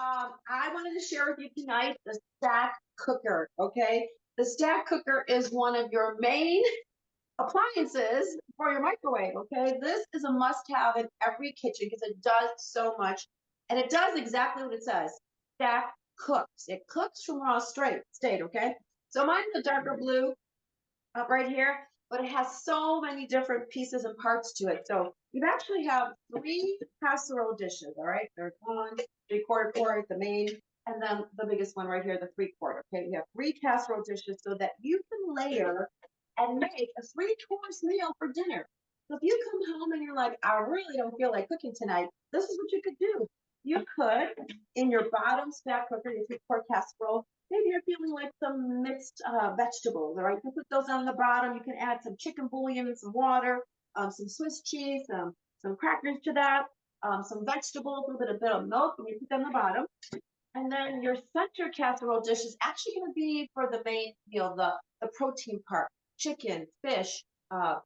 I wanted to share with you tonight the StackCooker, okay? The StackCooker is one of your main appliances for your microwave, okay? This is a must-have in every kitchen because it does so much, and it does exactly what it says. Stack cooks. It cooks from raw state, okay? So mine's a darker blue up right here, but it has so many different pieces and parts to it. So you actually have three casserole dishes, all right? There's 1 3/4 quart, the main, and then the biggest one right here, the 3/4. Okay, you have three casserole dishes so that you can layer and make a 3-course meal for dinner. So if you come home and you're like, I really don't feel like cooking tonight, this is what you could do. You could, in your bottom stack cooker, your 3/4 casserole, maybe you're feeling like some mixed vegetables, all right? You put those on the bottom. You can add some chicken bouillon, some water, some Swiss cheese, some crackers to that, some vegetables, a little bit of milk, and you put them on the bottom. And then your center casserole dish is actually going to be for the main meal, the protein part, chicken, fish,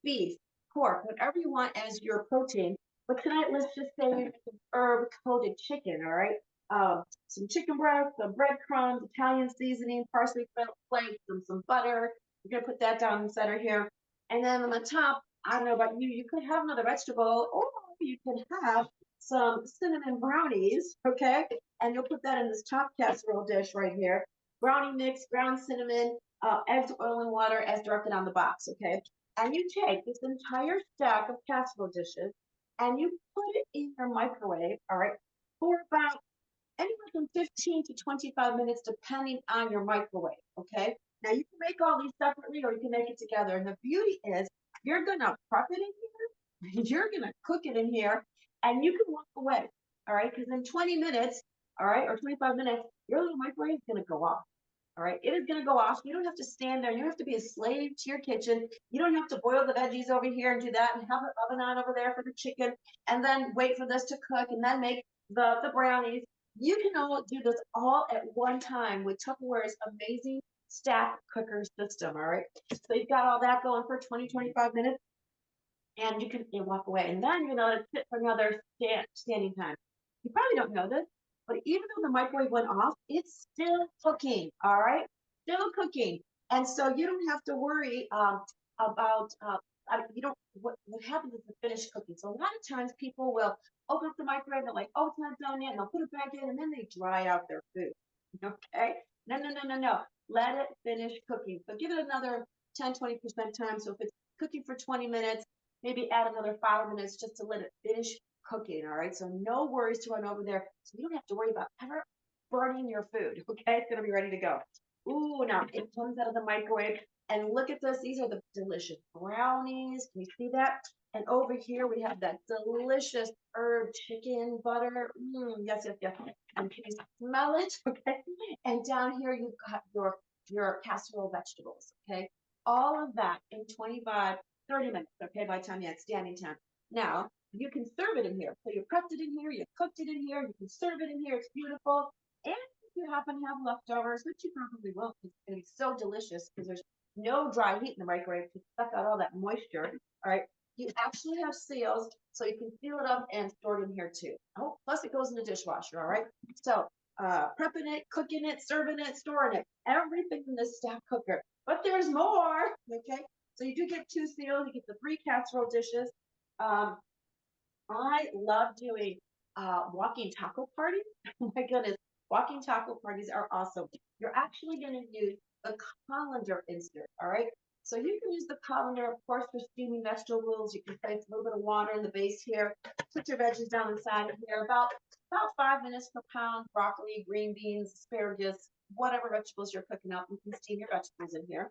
beef, pork, whatever you want as your protein. But tonight, let's just say you some herb-coated chicken, all right? Some chicken breast, some breadcrumbs, Italian seasoning, parsley flakes, some butter. You're gonna put that down in the center here. And then on the top, I don't know about you, you could have another vegetable, or you could have some cinnamon brownies, okay? And you'll put that in this top casserole dish right here. Brownie mix, ground cinnamon, eggs, oil, and water as directed on the box, okay? And you take this entire stack of casserole dishes and you put it in your microwave, all right, for about anywhere from 15 to 25 minutes, depending on your microwave, okay? Now, you can make all these separately or you can make it together. And the beauty is you're going to prep it in here, you're going to cook it in here, and you can walk away, all right? Because in 20 minutes, all right, or 25 minutes, your little microwave is going to go off. All right, it is going to go off. You don't have to stand there. You don't have to be a slave to your kitchen. You don't have to boil the veggies over here and do that and have the oven on over there for the chicken and then wait for this to cook and then make the brownies. You can all do this all at one time with Tupperware's amazing stack cooker system. All right, so you've got all that going for 20, 25 minutes and you can walk away. And then you're going to let it sit for another standing time. You probably don't know this, but even though the microwave went off, it's still cooking, all right? Still cooking. And so you don't have to worry about, you don't, what happens is the finished cooking. So a lot of times people will open up the microwave, they're like, oh, it's not done yet, and they'll put it back in, and then they dry out their food, okay? No, no, no, no, no. Let it finish cooking. So give it another 10, 20% time. So if it's cooking for 20 minutes, maybe add another 5 minutes just to let it finish cooking, all right? So no worries to run over there. So you don't have to worry about ever burning your food, okay? It's gonna be ready to go. Ooh, now it comes out of the microwave, and look at this. These are the delicious brownies. Can you see that? And over here we have that delicious herb chicken butter. Yes, yes, yes. And can you smell it? Okay. And down here you've got your casserole vegetables, okay? All of that in 25, 30 minutes, okay, by the time you had standing time. Now, you can serve it in here. So you prepped it in here, you cooked it in here, you can serve it in here, it's beautiful. And if you happen to have leftovers, which you probably will, it's going to be so delicious because there's no dry heat in the microwave to suck out all that moisture, all right? You actually have seals, so you can seal it up and store it in here too. Oh, plus it goes in the dishwasher, all right? So prepping it, cooking it, serving it, storing it, everything in this stack cooker. But there's more, okay? So you do get 2 seals, you get the 3 casserole dishes. I love doing walking taco parties. Oh my goodness, walking taco parties are awesome. You're actually going to use the colander insert, all right? So you can use the colander, of course, for steaming vegetables. You can place a little bit of water in the base here. Put your veggies down inside of here. About 5 minutes per pound. Broccoli, green beans, asparagus, whatever vegetables you're cooking up. You can steam your vegetables in here.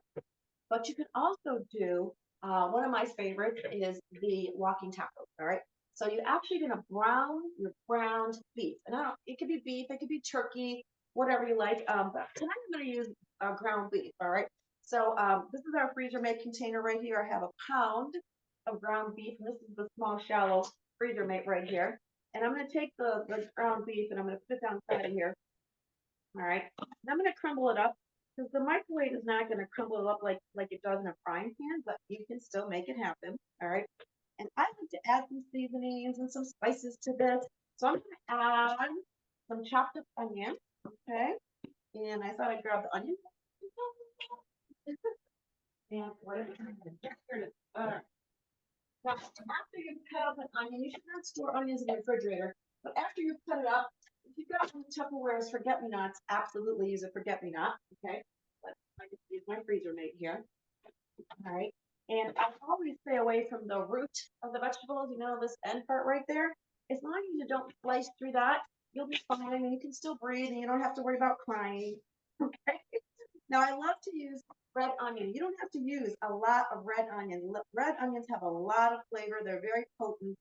But you can also do one of my favorites is the walking tacos. All right. So you're actually going to brown your ground beef, and it could be beef, it could be turkey, whatever you like. But tonight I'm going to use ground beef. All right. So this is our freezer mate container right here. I have a pound of ground beef, and this is the small shallow freezer mate right here. And I'm going to take the ground beef and I'm going to put it down inside of here. All right. And I'm going to crumble it up because the microwave is not going to crumble it up like it does in a frying pan, but you can still make it happen. All right. And I like to add some seasonings and some spices to this. So I'm going to add some chopped up onion, okay? And I thought I'd grab the onion. And what is it? Here it is. Now, after you cut up an onion, you should not store onions in the refrigerator. But after you cut it up, if you've got some Tupperware's forget-me-nots, absolutely use a forget-me-not, okay? But I just use my freezer mate here. All right. And I always stay away from the root of the vegetables, you know, this end part right there. As long as you don't slice through that, you'll be fine and you can still breathe and you don't have to worry about crying. Okay. Now I love to use red onion. You don't have to use a lot of red onion. Red onions have a lot of flavor. They're very potent.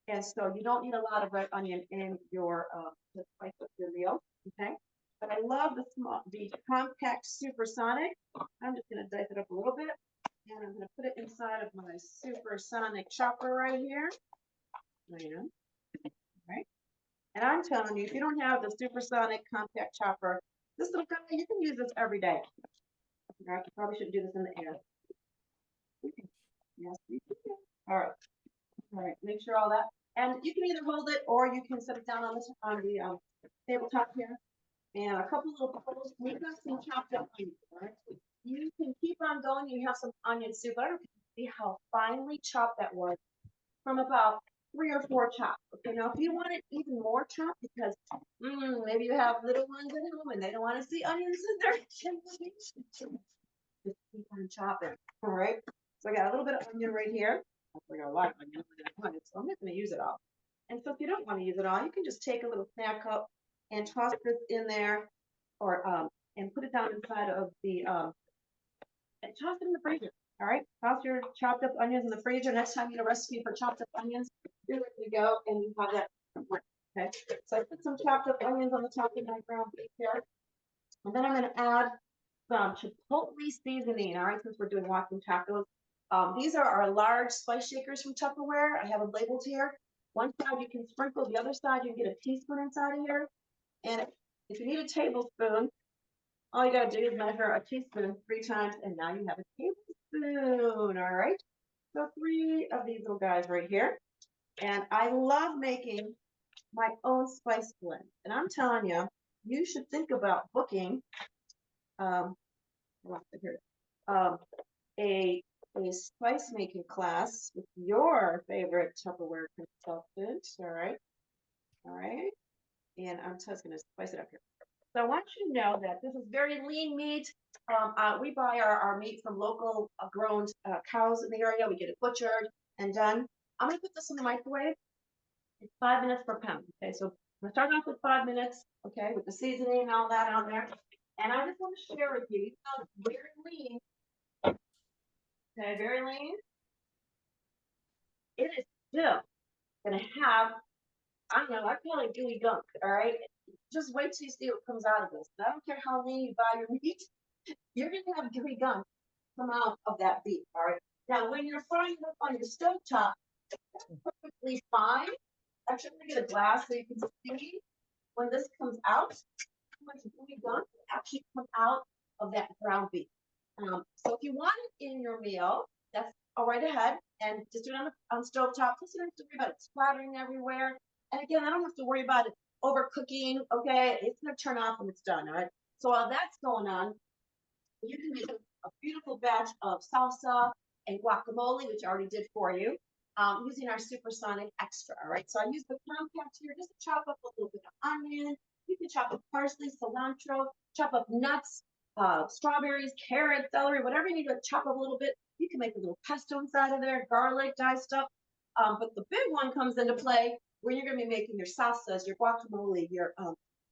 And so you don't need a lot of red onion in your to spice up your meal. Okay. But I love the compact supersonic. I'm just going to dice it up a little bit. And I'm going to put it inside of my supersonic chopper right here. All right. And I'm telling you, if you don't have the supersonic compact chopper, this little guy, you can use this every day. All right, you probably shouldn't do this in the air. Yes, you can. All right. All right, make sure all that. And you can either hold it or you can set it down on the tabletop here. And a couple little bowls. We've got some chopped up onions. All right. You can keep on going. You have some onion soup. I don't see how finely chopped that was from about 3 or 4 chops. Okay, now if you want it even more chopped because maybe you have little ones at home and they don't want to see onions in their kitchen, just keep on chopping. All right. So I got a little bit of onion right here. I got a lot of onion, so I'm not going to use it all. And so if you don't want to use it all, you can just take a little snack cup and toss this in there, or and put it down inside of the and toss it in the freezer. All right, toss your chopped up onions in the freezer. Next time you need a recipe for chopped up onions, you're ready to go, and you have that. Okay, so I put some chopped up onions on the top of my ground beef here, and then I'm going to add some chipotle seasoning. All right, since we're doing walking tacos, these are our large spice shakers from Tupperware. I have them labeled here. One side you can sprinkle, the other side you can get a teaspoon inside of here. And if you need a tablespoon, all you got to do is measure a teaspoon 3 times, and now you have a tablespoon. All right. So 3 of these little guys right here. And I love making my own spice blend. And I'm telling you, you should think about booking a spice making class with your favorite Tupperware consultant. All right. All right. And I'm just going to spice it up here. So I want you to know that this is very lean meat. We buy our meat from local grown cows in the area. We get it butchered and done. I'm going to put this in the microwave. It's 5 minutes per pound. Okay, so I'm going to start off with 5 minutes, okay, with the seasoning and all that on there. And I just want to share with you, it's very lean. Okay, very lean. It is still going to have, I don't know, I call it gooey gunk, all right? Just wait till you see what comes out of this. And I don't care how lean you buy your meat, you're going to have gooey gunk come out of that beef, all right? Now, when you're frying it up on your stovetop, that's perfectly fine. Actually, I'm going to get a glass so you can see when this comes out, how much gooey gunk actually come out of that ground beef. So if you want it in your meal, that's all right ahead, and just do it on stovetop. Just don't have to worry about it splattering everywhere. And again, I don't have to worry about it overcooking. Okay, it's gonna turn off when it's done. All right. So while that's going on, you can make a beautiful batch of salsa and guacamole, which I already did for you, using our supersonic extra. All right. So I use the compact here just to chop up a little bit of onion. You can chop up parsley, cilantro, chop up nuts, strawberries, carrots, celery, whatever you need to chop up a little bit. You can make a little pesto inside of there, garlic, diced up. But the big one comes into play where you're going to be making your salsas, your guacamole, your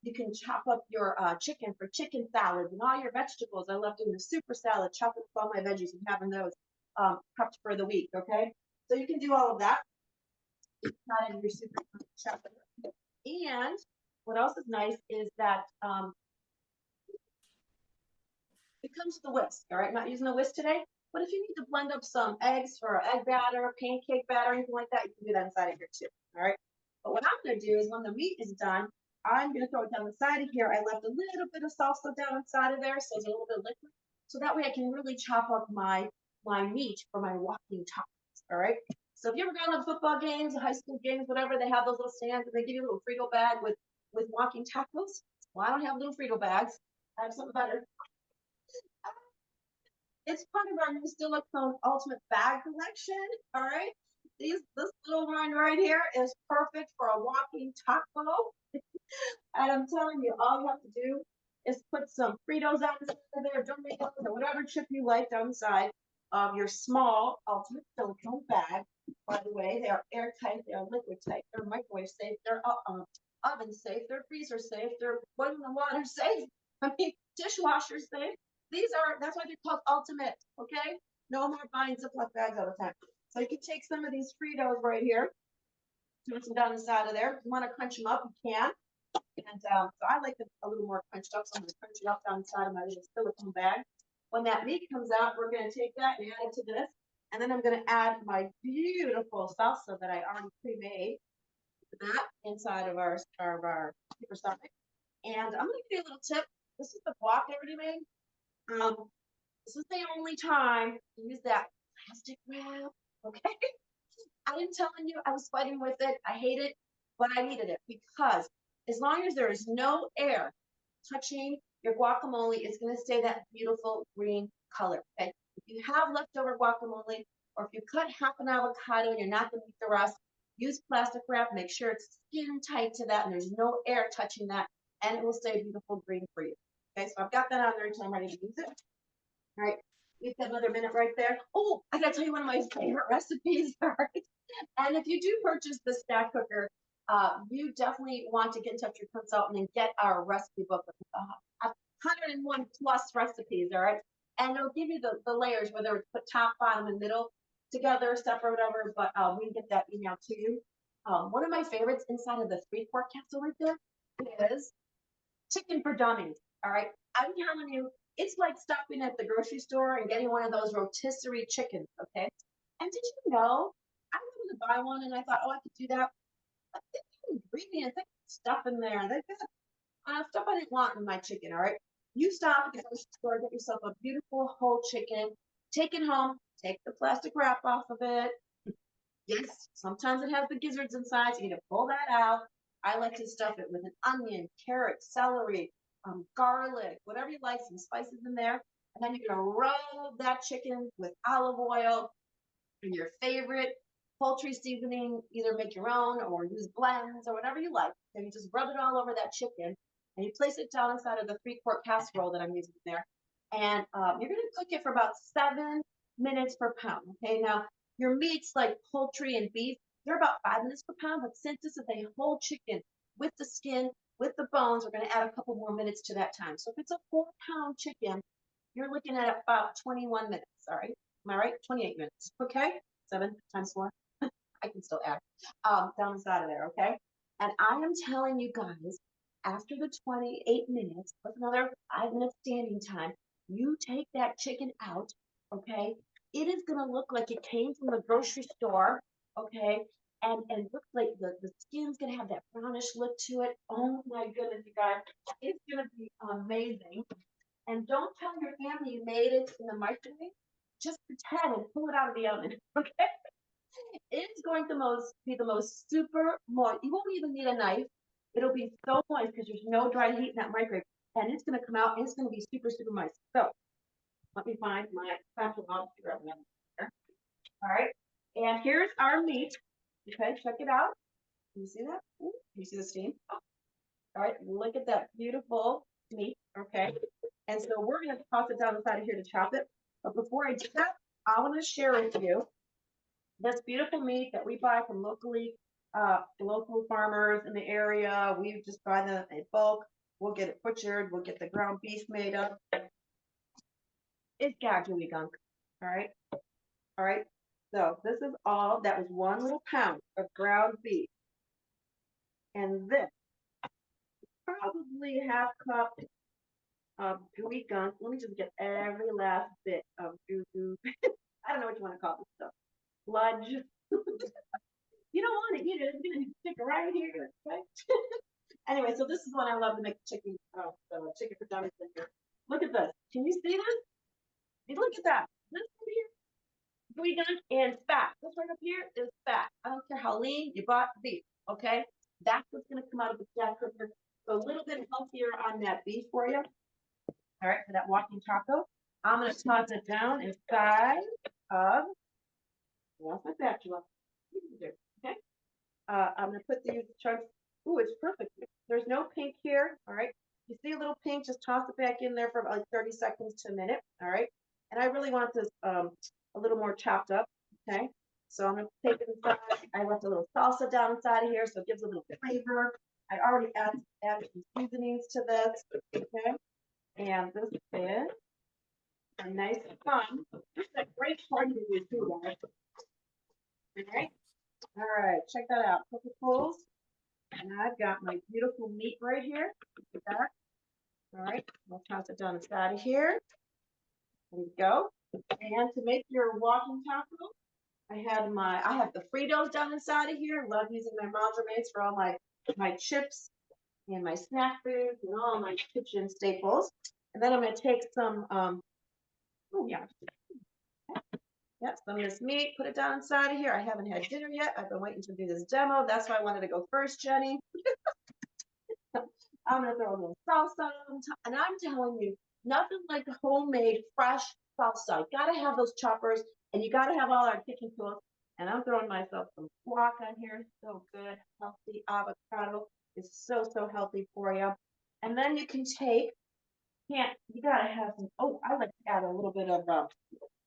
you can chop up your chicken for chicken salads and all your vegetables. I love doing the super salad, chopping up all my veggies and having those prepped for the week. Okay, so you can do all of that. It's not in your super chopper. And what else is nice is that it comes to the whisk. All right, I'm not using the whisk today, but if you need to blend up some eggs for egg batter, pancake batter, anything like that, you can do that inside of here too. All right. But what I'm going to do is when the meat is done, I'm going to throw it down the side of here. I left a little bit of salsa down inside of there, so it's a little bit liquid. So that way I can really chop up my meat for my walking tacos. All right. So if you ever gone to football games, high school games, whatever, they have those little stands and they give you a little Frito bag with with walking tacos. Well, I don't have little Frito bags. I have something better. It's part of our new silicone ultimate bag collection. All right. This little one right here is perfect for a walking taco. And I'm telling you, all you have to do is put some Fritos on the side of there, Doritos, or whatever chip you like down the side of your small ultimate silicone bag. By the way, they are airtight, they are liquid tight, they're microwave safe, they're oven safe, they're freezer safe, they're boiling the water safe. I mean, dishwasher safe. That's why they're called ultimate, okay? No more buying Ziploc bags all the time. So you can take some of these Fritos right here, toss them down the side of there. If you want to crunch them up, you can. And so I like them a little more crunched up, so I'm going to crunch it up down the side of my little silicone bag. When that meat comes out, we're going to take that and add it to this. And then I'm going to add my beautiful salsa that I already pre-made to that inside of our super stomach. And I'm going to give you a little tip. This is the guac I already made. This is the only time to use that plastic wrap, okay? I am telling you, I was fighting with it. I hate it, but I needed it because as long as there is no air touching your guacamole, it's going to stay that beautiful green color, okay? If you have leftover guacamole or if you cut half an avocado and you're not going to eat the rest, use plastic wrap. Make sure it's skin tight to that and there's no air touching that, and it will stay beautiful green for you. Okay, so I've got that on there until I'm ready to use it. All right, we've got another minute right there. Oh, I gotta tell you one of my favorite recipes. All right, and if you do purchase the StackCooker, you definitely want to get in touch with your consultant and get our recipe book with 101 plus recipes. All right, and it'll give you the layers, whether it's put top, bottom, and middle together, separate, whatever. But we can get that email to you. One of my favorites inside of the 3-quart capsule right there is chicken for dummies. All right, I'm telling you, it's like stopping at the grocery store and getting one of those rotisserie chickens. Okay, and did you know I wanted to buy one and I thought, oh, I could do that. But they got ingredients, they got stuff in there. They got stuff I didn't want in my chicken. All right, you stop at the grocery store, get yourself a beautiful whole chicken, take it home, take the plastic wrap off of it. Yes, sometimes it has the gizzards inside, so you need to pull that out. I like to stuff it with an onion, carrot, celery, garlic, whatever you like, some spices in there. And then you're going to rub that chicken with olive oil and your favorite poultry seasoning, either make your own or use blends or whatever you like. And you just rub it all over that chicken and you place it down inside of the 3-quart casserole that I'm using there. And you're going to cook it for about 7 minutes per pound. Okay, now your meats like poultry and beef, they're about 5 minutes per pound, but since this is a whole chicken with the skin, with the bones, we're going to add a couple more minutes to that time. So if it's a 4-pound chicken, you're looking at about 21 minutes. All right. Am I right? 28 minutes. Okay. 7 times 4. I can still add down inside of there. Okay. And I am telling you guys, after the 28 minutes, with another 5 minutes standing time, you take that chicken out. Okay. It is going to look like it came from the grocery store. Okay. And looks like the skin's gonna have that brownish look to it. Oh my goodness, you guys, it's gonna be amazing. And don't tell your family you made it in the microwave. Just pretend and pull it out of the oven. Okay? It's going to be the most super moist. You won't even need a knife. It'll be so moist because there's no dry heat in that microwave. And it's gonna come out and it's gonna be super, super moist. So let me find my spatula. All right. And here's our meat. Okay, check it out. Can you see that? Ooh, can you see the steam? All right, look at that beautiful meat. Okay, and so we're going to toss it down the side of here to chop it. But before I do that, I want to share with you this beautiful meat that we buy from local farmers in the area. We just buy them in bulk. We'll get it butchered. We'll get the ground beef made up. It's gadgety gunk. All right, all right. So this is all. That was 1 little pound of ground beef. And this, probably half cup of gooey gunk. Let me just get every last bit of goo. I don't know what you want to call this stuff. Sludge. You don't want to eat it. It's going to stick right here. Okay? Anyway, so this is what I love to make chicken for dummies in here. Look at this. Can you see this? Look at that. This right here. Gooey gunk and fat. This right up here is fat. I don't care how lean you bought beef. Okay? That's what's going to come out of the StackCooker. So a little bit healthier on that beef for you. All right, for that walking taco. I'm going to toss it down inside of, what's my spatula? Okay. I'm going to put these chunks. Ooh, it's perfect. There's no pink here. All right. You see a little pink, just toss it back in there for like 30 seconds to a minute. All right. And I really want this a little more chopped up. Okay. So I'm going to take it inside. I left a little salsa down inside of here, so it gives a little flavor. I already added some seasonings to this. Okay. And this is a nice fun. This is a great party to do too, guys. All right. All right. Check that out. Coca-Colas. And I've got my beautiful meat right here. Look at that. All right, we'll toss it down inside of here. There you go. And to make your walking taco, I have the Fritos down inside of here. Love using my Mains for all my chips and my snack foods and all my kitchen staples. And then I'm gonna take some some of this meat, put it down inside of here. I haven't had dinner yet. I've been waiting to do this demo. That's why I wanted to go first, Jenny. I'm gonna throw a little salsa on top, and I'm telling you, nothing like homemade fresh salsa. You gotta have those choppers, and you gotta have all our kitchen tools. And I'm throwing myself some guac on here. So good, healthy avocado is so healthy for you. And then you can take, you gotta have some. Oh, I like to add a little bit of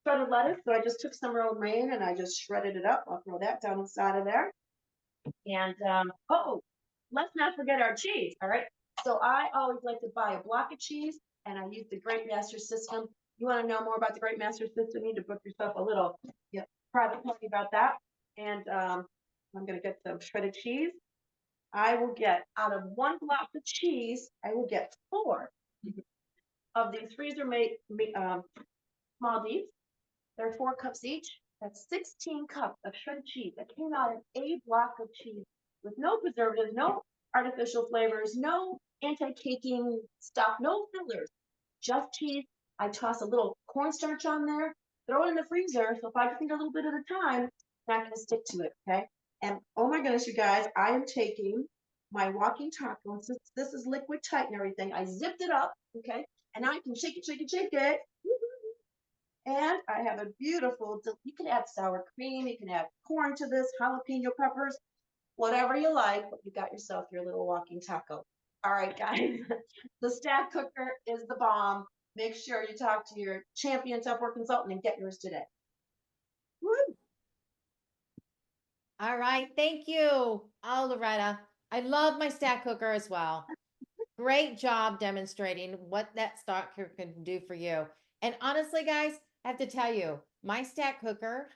shredded lettuce. So I just took some romaine and I just shredded it up. I'll throw that down inside of there. And let's not forget our cheese. All right. So I always like to buy a block of cheese, and I use the Great Master System. You want to know more about the Great Master System? You need to book yourself a little private party about that. And I'm going to get some shredded cheese. I will get, out of one block of cheese, I will get 4 of these freezer-made small deeps. They're 4 cups each. That's 16 cups of shredded cheese that came out of a block of cheese with no preservatives, no artificial flavors, no anti-caking stuff, no fillers, just cheese. I toss a little cornstarch on there, throw it in the freezer. So if I just need a little bit at a time, it's not going to stick to it. Okay. And oh my goodness, you guys, I am taking my walking taco. Since this is liquid tight and everything, I zipped it up. Okay. And I can shake it. And I have a beautiful, you can add sour cream, you can add corn to this, jalapeno peppers, whatever you like, but you got yourself your little walking taco. All right, guys, the StackCooker is the bomb. Make sure you talk to your champion Tupperware consultant and get yours today. Woo! All right, thank you. Oh, Loretta, I love my StackCooker as well. Great job demonstrating what that StackCooker can do for you. And honestly, guys, I have to tell you, my StackCooker,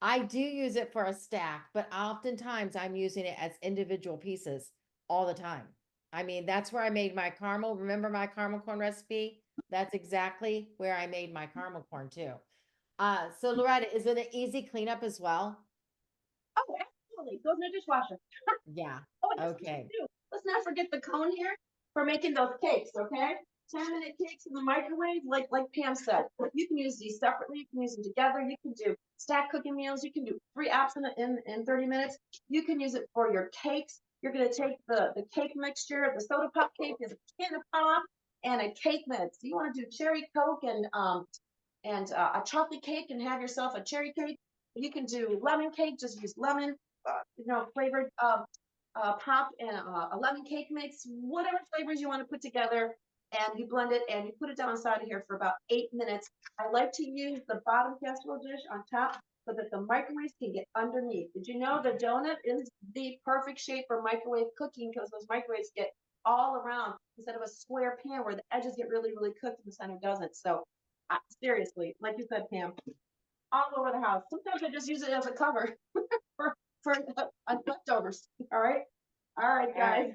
I do use it for a stack, but oftentimes I'm using it as individual pieces all the time. I mean, that's where I made my caramel. Remember my caramel corn recipe? That's exactly where I made my caramel corn too. So Loretta, is it an easy cleanup as well? Oh, absolutely. Goes in the dishwasher. Yeah. Oh, Okay. let's not forget the cone here for making those cakes, okay? 10-minute cakes in the microwave, like Pam said. You can use these separately, you can use them together, you can do stack cooking meals, you can do 3 apps in 30 minutes. You can use it for your cakes. You're gonna take the cake mixture, the soda pop cake is a can of pop and a cake mix. You want to do cherry coke and a chocolate cake and have yourself a cherry cake. You can do lemon cake, just use lemon, flavored pop and a lemon cake mix, whatever flavors you want to put together, and you blend it and you put it down inside of here for about 8 minutes. I like to use the bottom casserole dish on top so that the microwaves can get underneath. Did you know the donut is the perfect shape for microwave cooking because those microwaves get all around instead of a square pan where the edges get really cooked and the center doesn't. So seriously, like you said, Pam, all over the house. Sometimes I just use it as a cover for leftovers. All right, guys.